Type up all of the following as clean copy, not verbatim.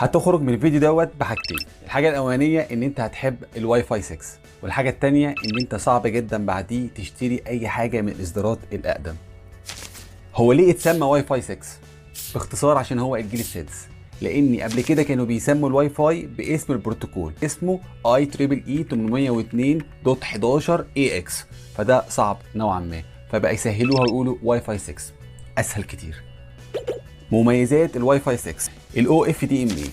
هتخرج من الفيديو دوت بحاجتين. الحاجه الاولانيه ان انت هتحب الواي فاي 6، والحاجه الثانيه ان انت صعب جدا بعديه تشتري اي حاجه من الاصدارات الاقدم. هو ليه اتسمى واي فاي 6؟ باختصار عشان هو الجيل السادس، لان قبل كده كانوا بيسموا الواي فاي باسم البروتوكول، اسمه IEEE 802.11ax، فده صعب نوعا ما، فبقى يسهلوها ويقولوا واي فاي 6 اسهل كتير. مميزات الواي فاي 6: الاو اف دي ام اي،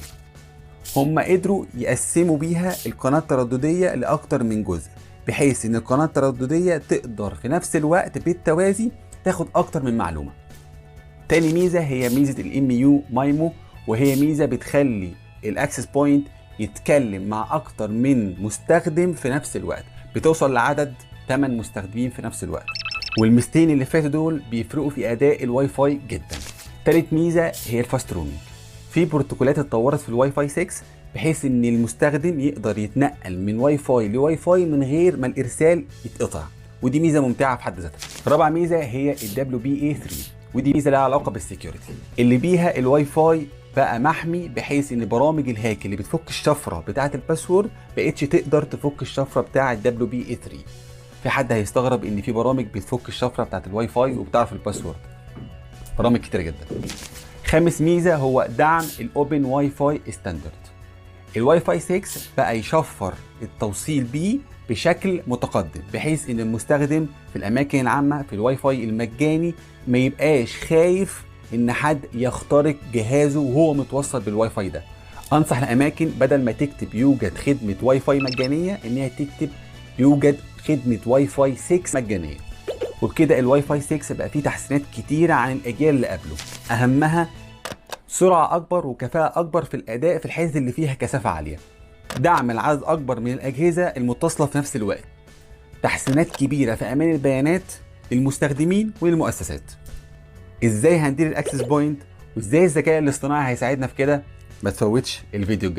هم قدروا يقسموا بيها القناه التردديه لاكتر من جزء، بحيث ان القناه التردديه تقدر في نفس الوقت بالتوازي تاخد اكتر من معلومه. تاني ميزه هي ميزه الام يو مايمو، وهي ميزه بتخلي الاكسس بوينت يتكلم مع اكتر من مستخدم في نفس الوقت، بتوصل لعدد 8 مستخدمين في نفس الوقت. والميزتين اللي فاتوا دول بيفرقوا في اداء الواي فاي جدا. تالت ميزه هي الفاست رومينج. في بروتوكولات اتطورت في الواي فاي 6 بحيث ان المستخدم يقدر يتنقل من واي فاي لواي فاي من غير ما الارسال يتقطع، ودي ميزه ممتعه في حد ذاتها. رابع ميزه هي WPA3، ودي ميزه لها علاقه بالسكيورتي، اللي بيها الواي فاي بقى محمي، بحيث ان برامج الهاك اللي بتفك الشفره بتاعه الباسورد بقتش تقدر تفك الشفره بتاعه WPA3. في حد هيستغرب ان في برامج بتفك الشفره بتاعه الواي فاي وبتعرف الباسورد، برامج كتير جدا. خامس ميزه هو دعم الاوبن واي فاي ستاندرد. الواي فاي 6 بقى يشفر التوصيل بيه بشكل متقدم، بحيث ان المستخدم في الاماكن العامه في الواي فاي المجاني ما يبقاش خايف ان حد يخترق جهازه وهو متوصل بالواي فاي ده. انصح الاماكن بدل ما تكتب يوجد خدمه واي فاي مجانيه انها تكتب يوجد خدمه واي فاي 6 مجانيه. وبكده الواي فاي 6 بقى فيه تحسينات كتيره عن الاجيال اللي قبله، اهمها سرعه اكبر وكفاءه اكبر في الاداء في الحتت اللي فيها كثافه عاليه، دعم العدد اكبر من الاجهزه المتصله في نفس الوقت، تحسينات كبيره في امان البيانات للمستخدمين وللمؤسسات. ازاي هندير الاكسس بوينت وازاي الذكاء الاصطناعي هيساعدنا في كده؟ ما تفوتش الفيديو الجاي.